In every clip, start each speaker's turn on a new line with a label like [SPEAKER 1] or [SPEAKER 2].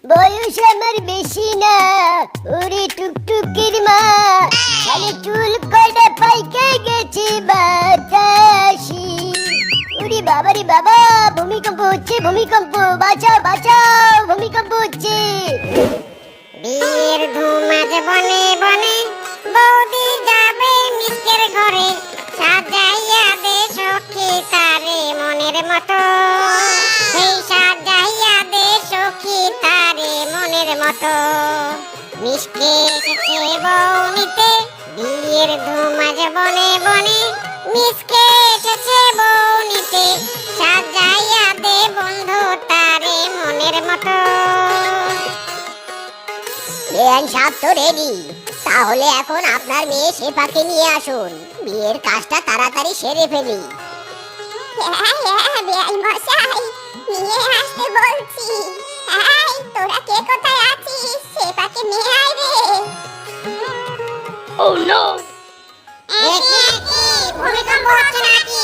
[SPEAKER 1] বয়স আমার বেশি না, ওরে টুকটুকির মা, খালি চুল কয়টা পাইকে গেছে বাতাসি। ওরে বাবা রে বাবা, ভূমিকম্প হচ্ছে, ভূমিকম্প, বাঁচাও বাঁচাও, ভূমিকম্প হচ্ছে।
[SPEAKER 2] বিয়ের ধুম আজ বনে বনে, বৌদি যাবে মিষ্টির ঘরে, সাজাইয়া দে সখী তারে মনের মতো, এই সাজাইয়া দে সখী তারে মনের মতো। মিষ্টি এসেছে বউ নিতে, বিয়ের ধুম আজ বনে বনে, মিষ্টি এসেছে বউ নিতে, সাজাইয়া দে বন্ধু তারে মনের মতো।
[SPEAKER 1] বেআইন সাহেব তো রেডি, তাহলে এখন আপনার মেয়ে শেফাকে নিয়ে আসুন, বিয়ের কাজটা তাড়াতাড়ি সেরে ফেলি।
[SPEAKER 2] বেআইন মশাই, নিয়ে আসতে বলছি। তোরা কে কোথায় আছিস? শেফাকে নিয়ে আয় রে।
[SPEAKER 1] Oh no!
[SPEAKER 2] ভূমিকম্প হচ্ছে নাকি?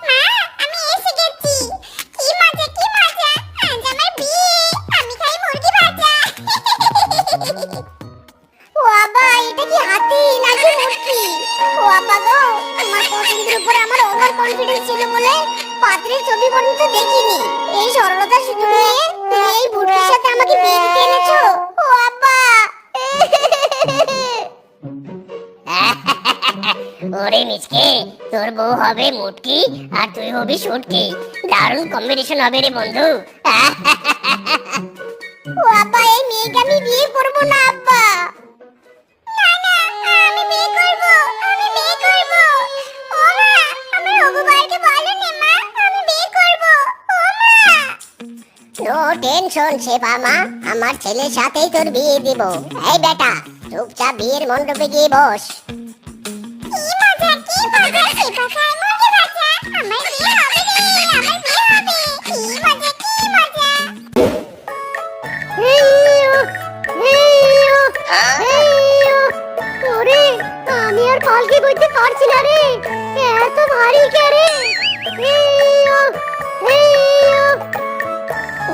[SPEAKER 2] মা, আমি এসে গেছি। কি মজা কি মজা, আজ আমার বিয়ে, আমি খাই মুরগি ভাজা।
[SPEAKER 1] ও বাবা, এটা কি হাতি নাকি মুরগি? ও বাবা গো, আমার পছন্দের উপর আমার ওভার কনফিডেন্স ছিল বলে পাত্রের ছবি পর্যন্ত দেখিনি। এই সরলতা শুধু নিয়ে তুমি এই বুড়ির সাথে আমাকে বিয়ে দিতে এনেছো? ও বাবা! ওরে মিচকে, তোর বউ হবে মুটকি আর তুই হবি শুটকি, দারুণ কম্বিনেশন হবে রে বন্ধু। ও আব্বা, এই মেয়েকে আমি বিয়ে করব না আব্বা।
[SPEAKER 2] না না, আমি বিয়ে করব, আমি বিয়ে করব। ও মা, আমার হবু বরকে বলো নে মা, আমি বিয়ে করব। ও মা,
[SPEAKER 1] নো টেনশন শেফা মা, আমার ছেলের সাথেই তোর বিয়ে দিব। এই বেটা, চুপচাপ বিয়ের মণ্ডপে গিয়ে বস।
[SPEAKER 2] কি মজা কি মজা, শেফা খায় মুরগি ভাজা, আমার বিয়ে হবে রে, আমার বিয়ে হবে। কি মজা কি মজা।
[SPEAKER 1] ওরে, আমি আর পালকি বইতে পারছি না রে, এত ভারী কে রে।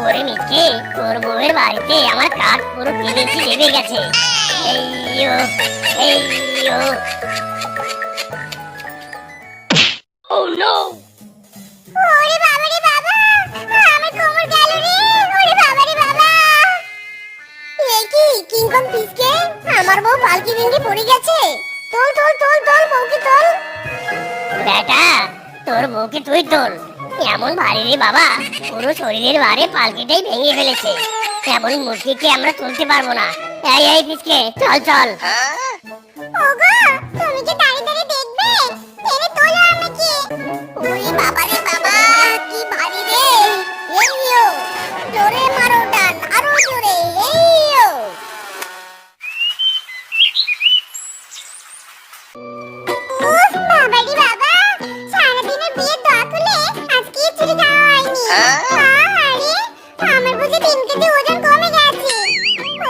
[SPEAKER 1] ওরে মিচকে, তোর বউয়ের বাড়িতে আমার কাঠ পুরো 3 ইঞ্চি লেগে গেছে। এইয়ো এইয়ো। Oh no!
[SPEAKER 2] ওরে বাবা রে বাবা, আমার কোমর গেল রে, ওরে বাবা রে বাবা।
[SPEAKER 1] এই কি কিংকং পিসকে, আমার বউ পালকি ভেঙে পড়ে গেছে। তোল তোল তোল তোল, বউকে তোল। বেটা, তোর বউকে তুই তোল, এমন ভারী রে বাবা, পুরো শরীরের ভারে পালকিটাই ভেঙে ফেলেছে। এমন মূর্তিকে আমরা তুলতে পারবো না। এই এই পিসকে, চল চল।
[SPEAKER 2] ওগো, তুমি কি দাঁড়িয়ে দাঁড়িয়ে দেখবে? টেনে তোলো আমাকে।
[SPEAKER 1] ওরে বাবা রে বাবা, কি ভারী রে। এইয়ো, জোরে মারো টান, আরো জোরে। এইয়ো।
[SPEAKER 2] উফ, বাবা রে বাবা, সারাদিনের বিয়ের দোয়া খুলে আজকে চুরি খাওয়া হয়নি। আরে, আমার বুঝি দিন কেটে ওজন কমে গেছে।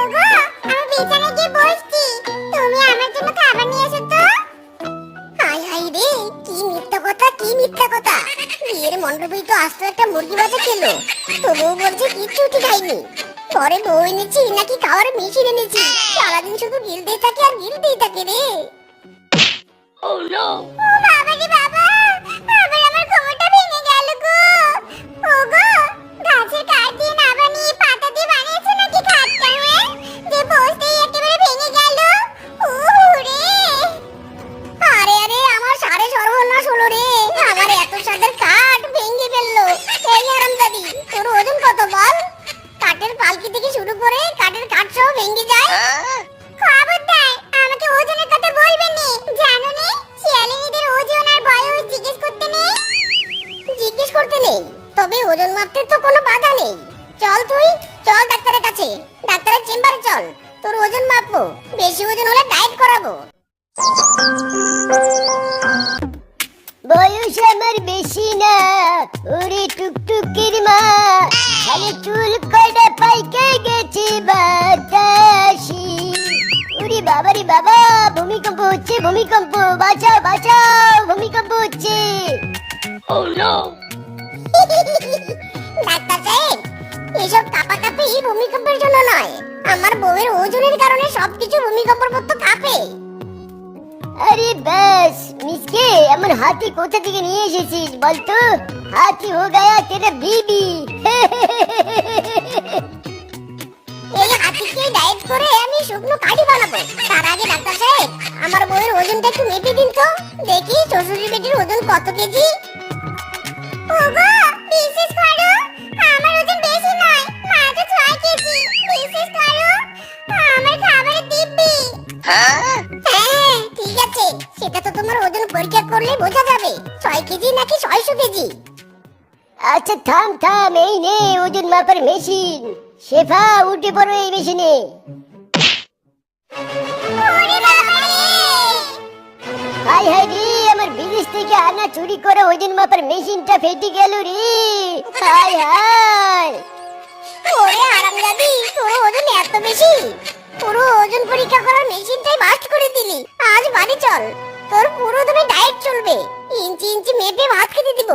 [SPEAKER 2] ওগো, আমি বিছানায় গিয়ে বসছি, তুমি আমার জন্য খাবার নিয়ে এসো তো।
[SPEAKER 1] হাই হাই রে, কি মিথ্যা কথা, কি মিথ্যা কথা। বিয়ের মণ্ডপেই তো আস্ত একটা মুরগি ভাজা খেলো, তবুও বলছে কিচ্ছুটি খাইনি। পরে বউ এনেছি নাকি খাওয়ার মেশিন এনেছি, সারাদিন শুধু গিলতেই থাকে আর গিলতেই থাকে রে।
[SPEAKER 2] ও বাবা রে বাবা, আবার আমার কোমরটা ভেঙে গেল গো। ওগো, গাছের কাঠ দিয়ে না বানিয়ে পাতা দিয়ে বানিয়েছো নাকি খাটটা? হ্যাঁ, যে বসতেই একেবারে ভেঙে গেল। রে,
[SPEAKER 1] আরে আরে, আমার সাড়ে সর্বনাশ হলো রে, আমার এত সাদের কাঠ ভেঙে ফেললো। এই হারামজাদি, তোর ওজন কত বল? কাঠের পালকি থেকে শুরু করে কাঠের কাঠ সহ ভেঙে যায়।
[SPEAKER 2] খবরদার, আমাকে ওজনের কথা বলবেন না, জানো নে, শিয়ালিনীদের ওজন আর বয়স জিজ্ঞেস করতে নেই।
[SPEAKER 1] জিজ্ঞেস করতে নেই, তবে ওজন মাপতে তো কোনো বাধা নেই। চল তুই, চল ডাক্তারের কাছে, ডাক্তারের চেম্বারে চল, তোর ওজন মাপবো, বেশি ওজন হলে ডায়েট করাবো। বয়স আমার বেশি না, ওরে টুকটুকির মা, খালি চুল কয়টা পাইকে গেছে বাতাসি। ওরে বাবা রে বাবা, ভূমিকম্প হচ্ছে, ভূমিকম্প, বাঁচাও বাঁচাও, ভূমিকম্প হচ্ছে।
[SPEAKER 2] Oh no!
[SPEAKER 1] ডাক্তার সাহেব, এসব কাঁপাকাঁপি ভূমিকম্পের জন্য নয়, আমার বউয়ের ওজনের কারণে সবকিছু ভূমিকম্পের মতো কাঁপে।
[SPEAKER 2] আরে বাস মিসকে, আমার হাতি কোথা থেকে নিয়ে এসেছিস বলতো? হাতি হো গায়া তেরা বিবি।
[SPEAKER 1] এই হাতিকে ডায়েট করে আমি শুকনো কাঠি বানাবো। তার আগে ডাক্তার সাহেব, আমার বউয়ের ওজনটা একটু মেপে দিন তো, দেখি শ্বশুরের বেটির ওজন কত কেজি। ওগো, বিশেষ করো, আমার ওজন বেশি নয়, মাত্র 6 কেজি। বিশেষ করো, আমার খাবারের দিব্যি। হ্যাঁ, ঠিক আছে, সেটা তো তোমার ওজন পরীক্ষা করলে বোঝা যাবে 6 কেজি নাকি 600 কেজি।
[SPEAKER 2] আচ্ছা থাম থাম, এই নে ওজন মাপার মেশিন। শেফা, উঠে পড়ো এই মেশিনে।
[SPEAKER 1] ওরে বাবা রে!
[SPEAKER 2] হাই হাই রে, আমার বিদেশ থেকে আনা চুরি করা ওজন মাপার মেশিনটা ফেটে গেল রে। High high!
[SPEAKER 1] ওরে হারামজাদি, তোর ওজন এত বেশি, পুরো ওজন পরীক্ষা করার মেশিনটাই বাস্ট করে দিলি। আজ বাড়ি চল, তোর পুরো তুমি ডায়েট চলবে, ইঞ্চি ইঞ্চি মেপে ভাত খেতে দিব।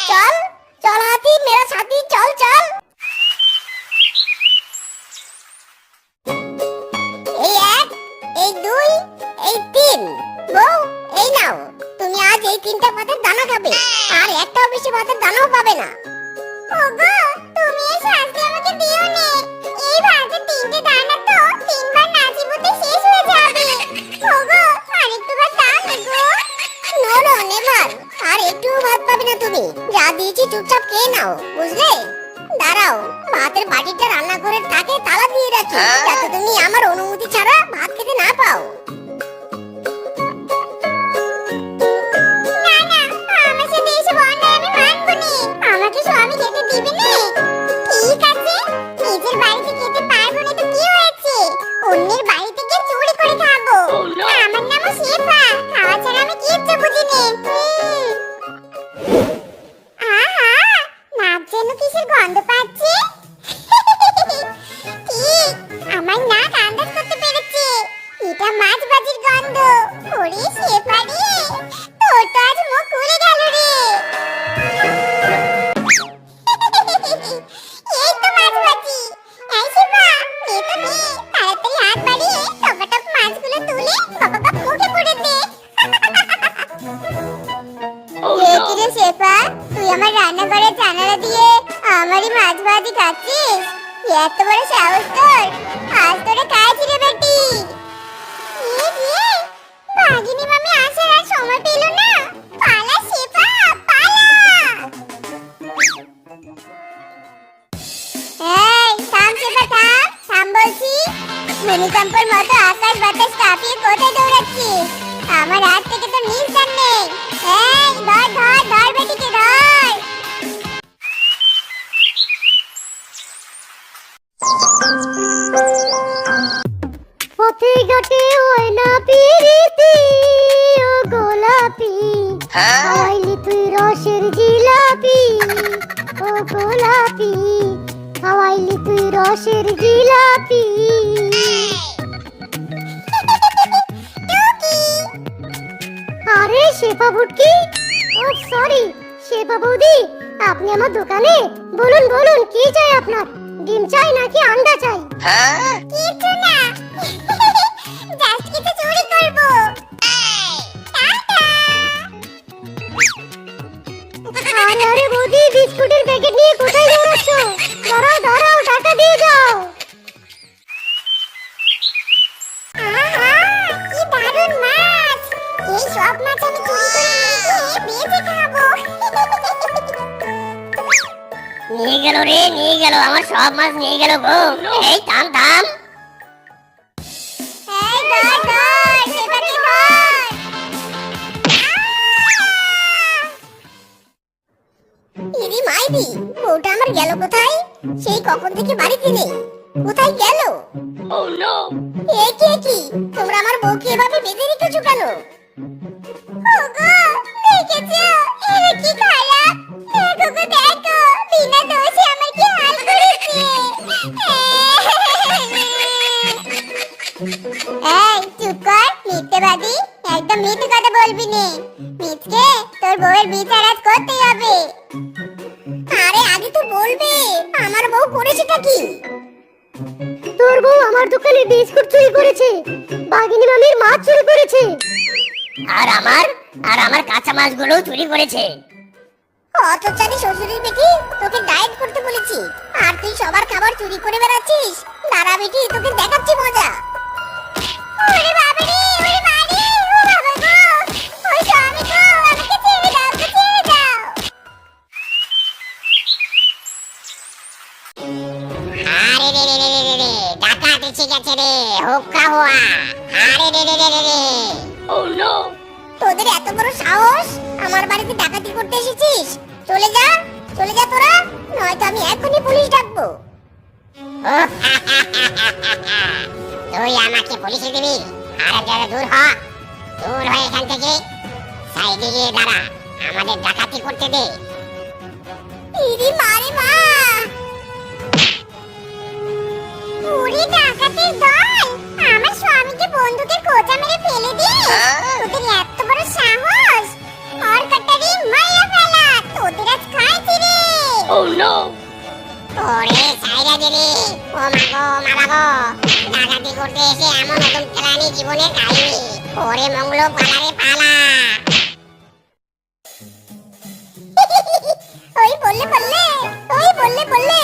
[SPEAKER 1] চল চল হাতি, মেরা সাথী, চল চল। এই 1, এই 2, এই 3। বউ, এই নাও, তুমি আজ এই 3টা ভাতের দানা খাবে, আর একটাও বেশি ভাতের দানাও পাবে না। ওগো, তুমি এই শাস্তি আমাকে দিও নে। এই ভাতের 3টে দানা তো 3বার না চিবোতে শেষ হয়ে যাবে। ওগো, আরেকটু ভাত দাও না গো। নো নো, নেভার, আর একটু ভাত পাবে না তুমি। যা দিয়েছি চুপচাপ খেয়ে নাও, বুঝলে? দাঁড়াও, ভাতের বাটিটা রান্নাঘরের তাকে তালা দিয়ে রাখি, যাতে তুমি আমার অনুমতি ছাড়া ভাত খেতে না পাও। না না, আমার সাথে এসব অন্যায় আমি মানবো নে। আমাকে স্বামী খেতে দিবে নে। ঠিক আছে, নিজের বাড়িতে খেতে পারবো না তো কি হয়েছে, অন্যের বাড়ি থেকে চুরি করে খাবো। আমার নাম শেফা, খাওয়া ছাড়া আমি কিচ্ছু বুঝি নে। আহা, নাক যেন কিসের গন্ধ পাচ্ছে। ঠিক, আমার নাক আন্দাজ করতে পেরেছে, এটা মাছ ভাজির গন্ধ। ওরে শেফা রে, তোর তো আজ মুখ খুলে গেল রে। এই তো মাছ ভাজি। এই শেফা, নে তো নে, তাড়াতাড়ি হাত বাড়িয়ে টপাটপ মাছগুলো তুলে কপাকপ মুখে পুরে দে। এ কি রে শেফা, তুই আমার রান্নাঘরের জানালা দিয়ে আমারই মাছ ভাজি খাচ্ছিস? এত বড় সাহস তোর, আজ তোরে খাইছি রে বেটি। এ রে, ভাগিনী মামি আসার আর সময় পেল না। পালা শেফা, পালা। এই থাম শেফা, থাম থাম বলছি। ভূমিকম্পের মতো আকাশ বাতাস কাঁপিয়ে কোথায় দৌড়াচ্ছিস? আমার হাত থেকে তো নিস্তার নেই। এই ধর ধর ধর বেটিকে ধর।
[SPEAKER 2] পথে ঘাটে হয় না পিরিতি, ও গোলাপি খাওয়াইলি তুই রসের জিলাপি। ও গোলাপি খাওয়াইলি তুই রসের জিলাপি। আরে শেফা বুটকি, ও সরি শেফা বৌদি, আপনি আমার দোকানে? বলুন বলুন, কি চাই আপনার? ডিম চাই নাকি আন্ডা চাই?
[SPEAKER 1] কিছু না, জাস্ট কিছু চুরি করব।
[SPEAKER 2] আরে আরে বৌদি, বিস্কুটের প্যাকেট নিয়ে কোথায় দৌড়াচ্ছ? দাঁড়াও দাঁড়াও, টাকা দিয়ে যাও।
[SPEAKER 1] আহা, কি দারুণ মাছ! এই সব মাছ আমি চুরি করে নিয়ে গিয়ে বেঁচে খাবো।
[SPEAKER 2] নিয়ে গেল রে, নিয়ে গেল, আমার সব মাছ নিয়ে গেল গো। এই থাম থাম।
[SPEAKER 1] এই ধর ধর, সেটাকে ধর। ইরি মাইরি, বউটা আমার গেল কোথায়? সেই কখন থেকে বাড়িতে নেই, কোথায় গেল? এ কি, তোমরা আমার বউকে এভাবে বেঁধে রেখেছো কেন? ওগো, দেখেছো এরা কি খারাপ? দেখো গো দেখো, বিনা দোষে আমার কি হাল করেছে। এই চুপ কর, মিথ্যেবাদী, একদম মিথ্যে কথা বলবি নে। মিথকে তোর বউয়ের বিচার আজ করতেই হবে। আরে করেছেটা কি?
[SPEAKER 3] তোর বউ আমার দোকানে বিস্কুট চুরি করেছে, বাঘিনী মামির মাছ চুরি করেছে,
[SPEAKER 1] আর আমার কাঁচা মাছগুলো চুরি করেছে। অতচারি শ্বশুরের বেটি, তোকে ডায়েট করতে বলেছি আর তুই সবার খাবার চুরি করে বেড়াচ্ছিস। দাঁড়া বেটি, তোকে দেখাচ্ছি মজা। ওরে বাবা রে, ওরে মারে, ও বাবা গো, ওই স্বামী গো, আমাকে ছেড়ে দাও, আমাকে ছেড়ে দাও।
[SPEAKER 2] আরে রে রে রে রে রে রে, ডাকাত এসে গেছে রে, হুক্কা হুয়া। আরে রে রে রে রে রে।
[SPEAKER 1] তোদের এত বড় সাহস, আমার বাড়িতে ডাকাতি করতে এসেছিস? চলে যা, চলে যা তোরা, নয়তো আমি এখনই পুলিশ ডাকবো।
[SPEAKER 2] তুই আমাকে পুলিশে দিবি? আরে যারা দূর হ, দূর হয়ে এখান থেকে সাইডে গিয়ে দাঁড়া, আমাদের ডাকাতি করতে দে।
[SPEAKER 1] ইরি মারে মা!
[SPEAKER 2] পুরি ডাকাতের দল আমার স্বামীকে বন্দুকের কোচা মেরে ফেলে দে। তোদের এত বড় সাহস, আর কাটারি মাইরা ফেলা, তোদের আজ খাইছি রে। ওরে সাইরা দে রে, ও মাগো মারাগো, ডাকাতি করতে এসে এমন নতুন প্রাণী জীবনে খাইনি। ওরে মঙ্গলো পালা রে পালা।
[SPEAKER 1] ওই বললে বললে, ওই বললে বললে,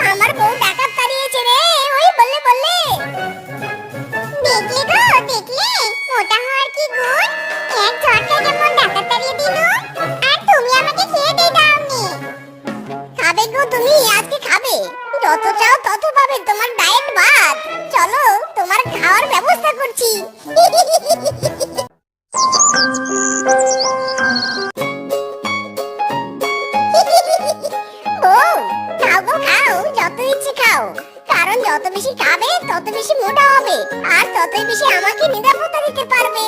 [SPEAKER 1] আমার বউ ডাকাত তাড়িয়েছে রে, ওই বললে বললে।
[SPEAKER 2] দেখলে গো, দেখলে মোটা হওয়ার কি গুণ, এক ঝটকায় যেমন ডাকাত তাড়িয়ে দিল। আর তুমি আমাকে খেয়ে দিয়ে দাওনি।
[SPEAKER 1] খাবে গো তুমি, আজকে খাবে, যত চাও তত পাবে, তোমার ডায়েট বাদ। চলো, তোমার খাওয়ার ব্যবস্থা করছি। বউ, খাও গো খাও, যত ইচ্ছে খাও, কারণ যত বেশি খাবে তত বেশি মোটা হবে, আর ততই বেশি আমাকে নিরাপত্তা দিতে পারবে।